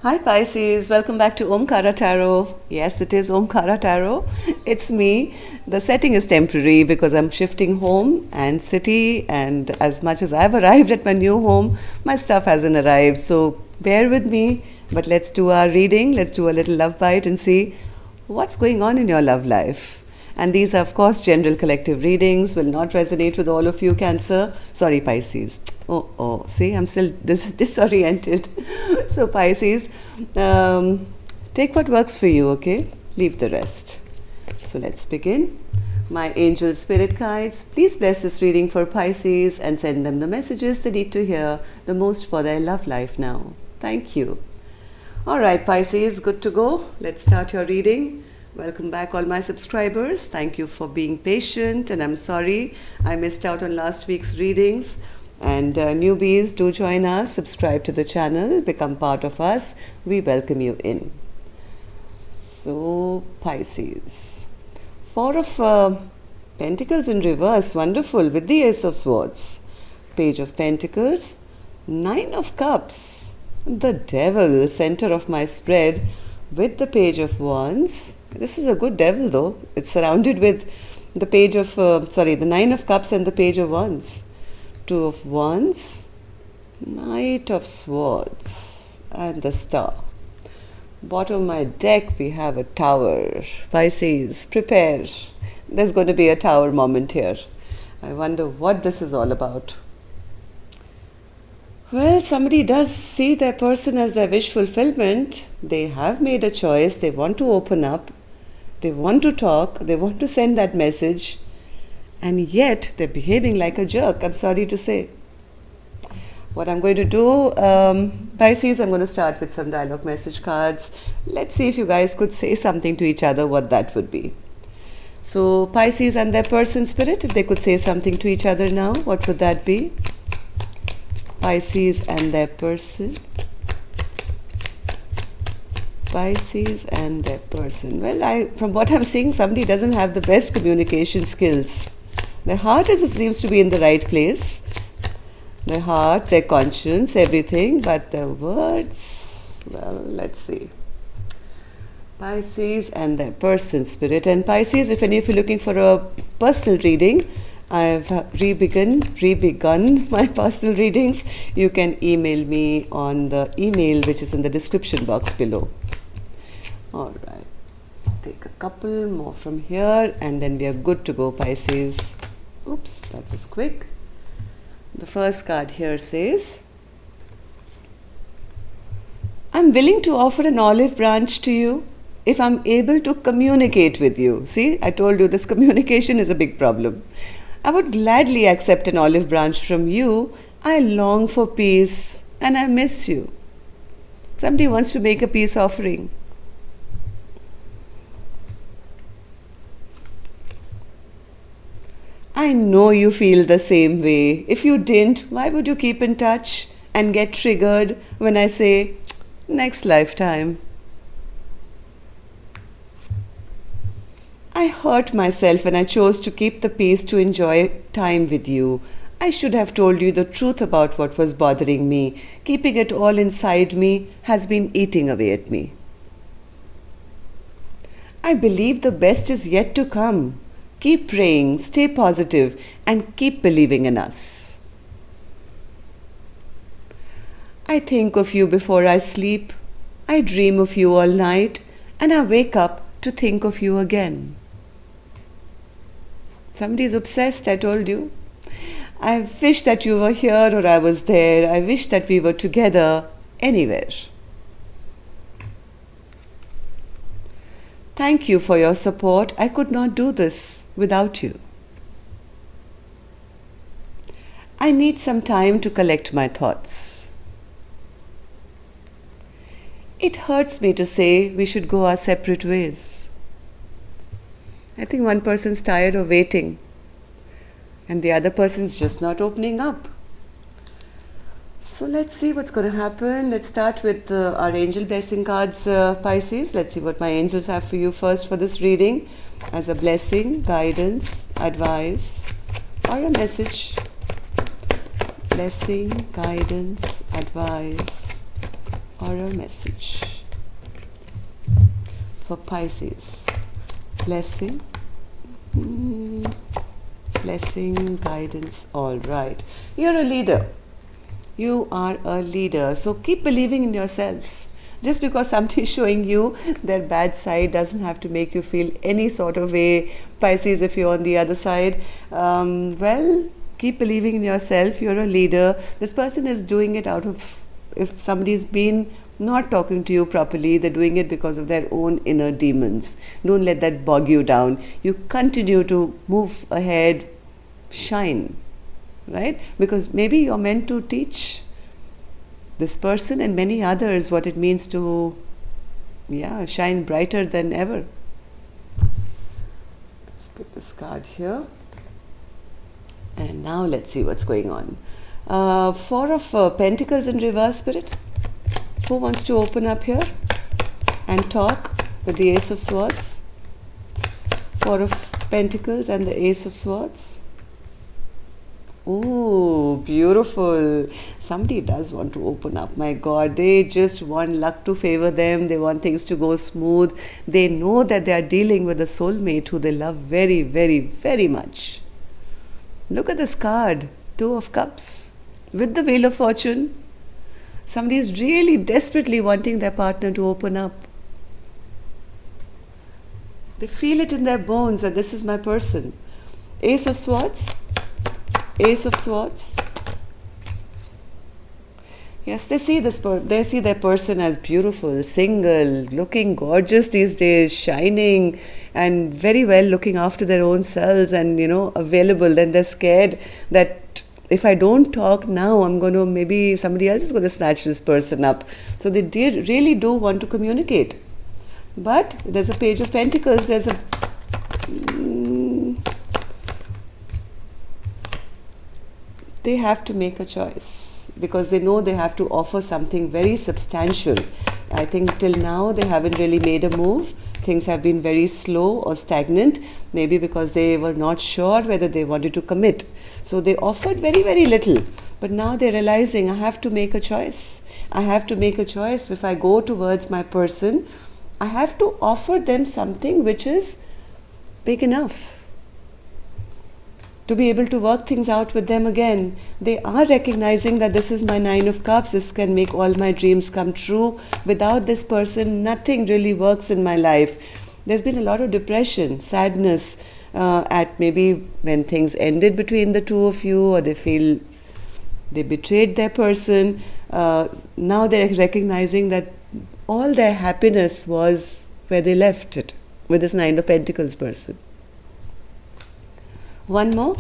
Hi Pisces, welcome back to Omkara Tarot. Yes, it is Omkara Tarot. It's me. The setting is temporary because I'm shifting home and city, and as much as I've arrived at my new home, my stuff hasn't arrived. So bear with me, but let's do our reading. Let's do a little love bite and see what's going on in your love life. And these are, of course, general collective readings, will not resonate with all of you, Cancer. Sorry, Pisces. See, I'm still disoriented. So, Pisces, take what works for you, okay? Leave the rest. So, let's begin. My angel spirit guides, please bless this reading for Pisces and send them the messages they need to hear the most for their love life now. Thank you. All right, Pisces, good to go. Let's start your reading. Welcome back, all my subscribers. Thank you for being patient, and I'm sorry I missed out on last week's readings. And newbies, do join us, subscribe to the channel, become part of us. We welcome you in. So, Pisces. Four of Pentacles in reverse, wonderful, with the Ace of Swords. Page of Pentacles, Nine of Cups, the Devil, center of my spread, with the Page of Wands. This is a good devil though. It's surrounded with the Page of, the Nine of Cups and the Page of Wands. Two of Wands, Knight of Swords, and the Star. Bottom of my deck we have a Tower. Pisces, prepare. There's going to be a Tower moment here. I wonder what this is all about. Well, somebody does see their person as their wish fulfillment. They have made a choice. They want to open up. They want to talk. They want to send that message. And yet, they're behaving like a jerk, I'm sorry to say. What I'm going to do, Pisces, I'm going to start with some dialogue message cards. Let's see if you guys could say something to each other, what that would be. So, Pisces and their person spirit, if they could say something to each other now, what would that be? Pisces and their person. Pisces and their person. Well, from what I'm seeing, somebody doesn't have the best communication skills. Their heart seems to be in the right place. Their heart, their conscience, everything, but their words, well, let's see. Pisces and their person spirit. And Pisces, if any of you are looking for a personal reading, I've rebegun my personal readings. You can email me on the email which is in the description box below. All right, take a couple more from here and then we are good to go, Pisces. Oops, that was quick. The first card here says, I'm willing to offer an olive branch to you if I'm able to communicate with you. See, I told you this communication is a big problem. I would gladly accept an olive branch from you. I long for peace and I miss you. Somebody wants to make a peace offering. I know you feel the same way. If you didn't, why would you keep in touch and get triggered when I say, next lifetime? I hurt myself when I chose to keep the peace to enjoy time with you. I should have told you the truth about what was bothering me. Keeping it all inside me has been eating away at me. I believe the best is yet to come. Keep praying, stay positive, and keep believing in us. I think of you before I sleep. I dream of you all night, and I wake up to think of you again. Somebody's obsessed, I told you. I wish that you were here or I was there. I wish that we were together anywhere. Thank you for your support. I could not do this without you. I need some time to collect my thoughts. It hurts me to say we should go our separate ways. I think one person's tired of waiting and the other person's just not opening up. So let's see what's going to happen. Let's start with our angel blessing cards, Pisces. Let's see what my angels have for you first for this reading as a blessing, guidance, advice, or a message. Blessing, guidance, advice, or or a message for Pisces? Blessing, blessing, guidance. All right. You're a leader. You are a leader. So keep believing in yourself. Just because somebody is showing you their bad side doesn't have to make you feel any sort of way. Pisces, if you're on the other side, well, keep believing in yourself. You're a leader. This person is doing it out of, if somebody's been not talking to you properly, they're doing it because of their own inner demons. Don't let that bog you down. You continue to move ahead, shine, right? Because maybe you're meant to teach this person and many others what it means to, shine brighter than ever. Let's put this card here. And now let's see what's going on. Four of Pentacles in reverse, Spirit. Who wants to open up here and talk with the Ace of Swords? Four of Pentacles and the Ace of Swords. Oh, beautiful. Somebody does want to open up. My God, they just want luck to favor them. They want things to go smooth. They know that they are dealing with a soulmate who they love very, very, very much. Look at this card, Two of Cups with the Wheel of Fortune. Somebody is really desperately wanting their partner to open up. They feel it in their bones that this is my person. Ace of Swords. Ace of Swords. Yes, they see they see their person as beautiful, single, looking gorgeous these days, shining, and very well looking after their own selves and, available. Then they're scared that if I don't talk now, maybe somebody else is going to snatch this person up. So they really do want to communicate. But there's a Page of Pentacles, there's a they have to make a choice because they know they have to offer something very substantial. I think till now they haven't really made a move. Things have been very slow or stagnant, maybe because they were not sure whether they wanted to commit. So they offered very, very little. But now they're realizing I have to make a choice. I have to make a choice. If I go towards my person, I have to offer them something which is big enough to be able to work things out with them again. They are recognizing that this is my Nine of Cups. This can make all my dreams come true. Without this person, nothing really works in my life. There's been a lot of depression, sadness, at maybe when things ended between the two of you, or they feel they betrayed their person. Now they're recognizing that all their happiness was where they left it, with this Nine of Pentacles person. One more.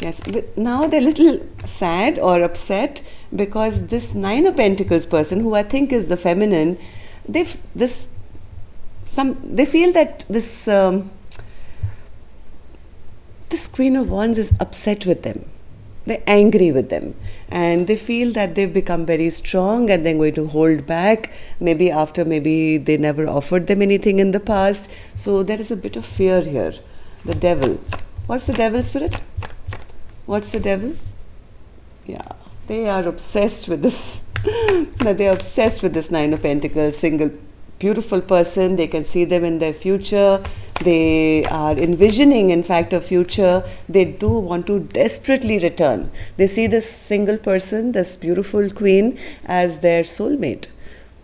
Yes, now they're a little sad or upset because this Nine of Pentacles person, who I think is the feminine, they feel that this Queen of Wands is upset with them. They're angry with them, and they feel that they've become very strong and they're going to hold back, maybe they never offered them anything in the past. So there is a bit of fear here. The Devil. What's the Devil, Spirit? What's the Devil? Yeah, they are obsessed with this. They're obsessed with this Nine of Pentacles, single, beautiful person. They can see them in their future. They are envisioning, in fact, a future. They do want to desperately return. They see this single person, this beautiful queen, as their soulmate.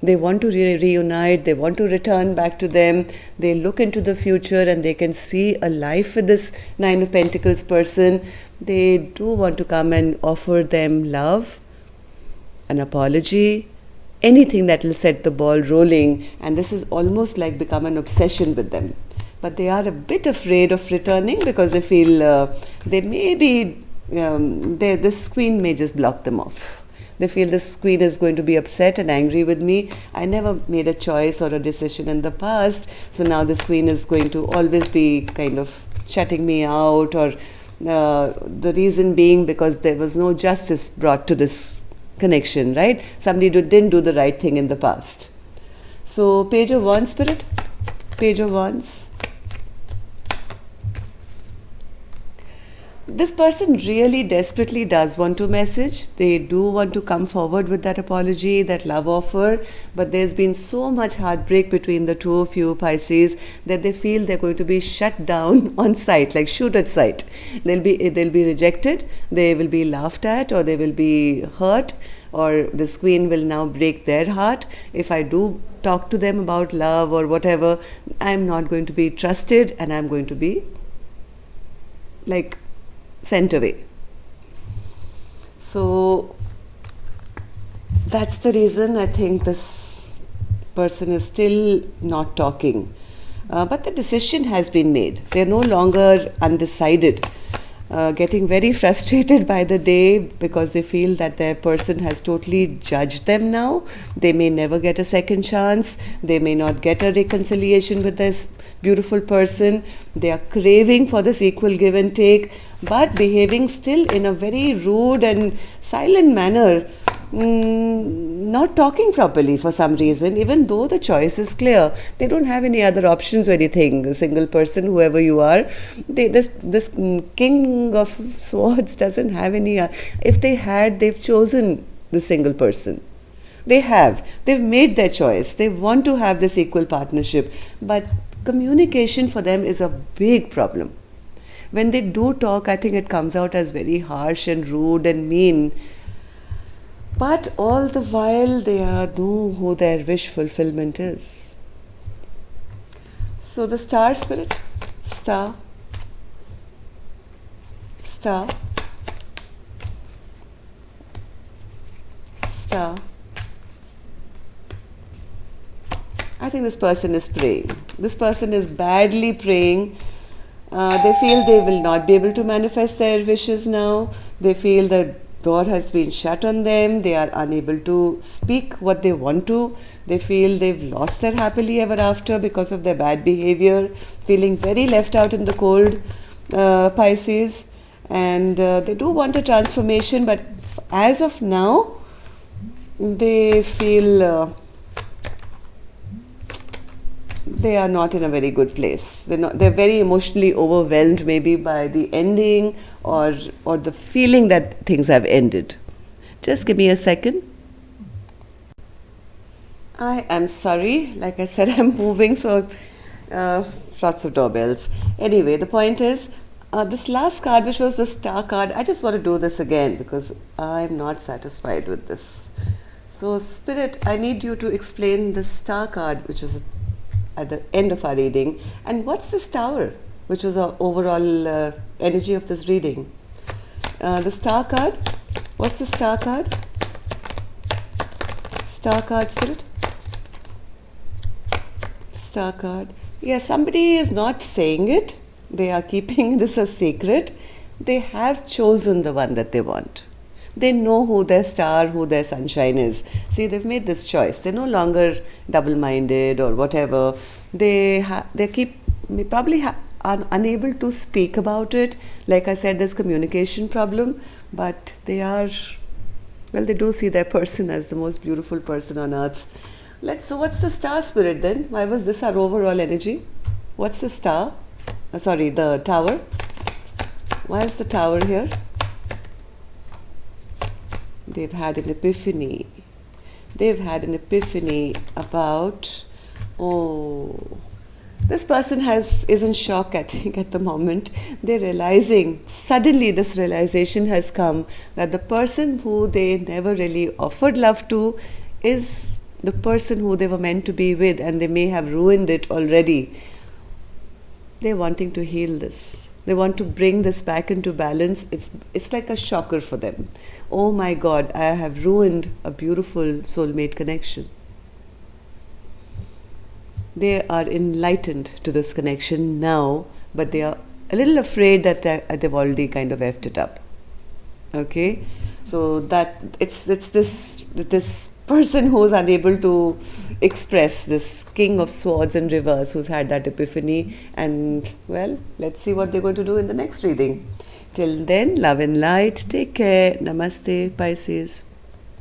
They want to reunite, they want to return back to them. They look into the future and they can see a life with this Nine of Pentacles person. They do want to come and offer them love, an apology, anything that will set the ball rolling. And this is almost like become an obsession with them. But they are a bit afraid of returning because they feel this queen may just block them off. They feel this queen is going to be upset and angry with me. I never made a choice or a decision in the past. So now this queen is going to always be kind of shutting me out, or the reason being because there was no justice brought to this connection, right? Somebody didn't do the right thing in the past. So Page of Wands, Spirit. Page of Wands. this person really desperately does want to message. They do want to come forward with that apology, that love offer, but there's been so much heartbreak between the two of you, Pisces, that they feel they're going to be shut down on sight, like shoot at sight. They'll be rejected, they will be laughed at, or they will be hurt, or this queen will now break their heart. If I do talk to them about love or whatever, I'm not going to be trusted, and I'm going to be like sent away. So that's the reason I think this person is still not talking. But the decision has been made. They're no longer undecided. Getting very frustrated by the day because they feel that their person has totally judged them now. They may never get a second chance. They may not get a reconciliation with this beautiful person. They are craving for this equal give and take, but behaving still in a very rude and silent manner, not talking properly for some reason, even though the choice is clear. They don't have any other options or anything. A single person, whoever you are, this king of swords doesn't have any. If they had, they've chosen the single person. They've made their choice. They want to have this equal partnership, but communication for them is a big problem. When they do talk, I think it comes out as very harsh and rude and mean. But all the while, they know who their wish fulfillment is. So the star spirit, star, star, star. I think this person is praying. This person is badly praying. They feel they will not be able to manifest their wishes now. They feel the door has been shut on them. They are unable to speak what they want to. They feel they've lost their happily ever after because of their bad behavior, feeling very left out in the cold, Pisces. And they do want a transformation, but as of now, they feel they are not in a very good place. They're very emotionally overwhelmed, maybe by the ending or the feeling that things have ended. Just give me a second. I am sorry. Like I said, I'm moving, so lots of doorbells. Anyway, the point is, this last card, which was the star card, I just want to do this again because I'm not satisfied with this. So, Spirit, I need you to explain the star card, which was at the end of our reading, and what's this tower, which was our overall energy of this reading. The star card, what's the star card? Star card, Spirit? Star card. Yeah, somebody is not saying it. They are keeping this a secret. They have chosen the one that they want. They know who their star, who their sunshine is. See, they've made this choice. They're no longer double-minded or whatever. They probably are unable to speak about it. Like I said, there's communication problem, but they do see their person as the most beautiful person on earth. So what's the star spirit then? Why was this our overall energy? What's the star? The tower. Why is the tower here? They've had an epiphany. They've had an epiphany about, this person is in shock, I think, at the moment. They're realizing, suddenly this realization has come that the person who they never really offered love to is the person who they were meant to be with, and they may have ruined it already. They're wanting to heal this. They want to bring this back into balance. It's like a shocker for them. Oh my God, I have ruined a beautiful soulmate connection. They are enlightened to this connection now, but they are a little afraid that they've already kind of effed it up. Okay? So that it's this person who's unable to express, this king of swords and reverse who's had that epiphany, and well, let's see what they're going to do in the next reading. Till then, love and light. Take care. Namaste, Pisces.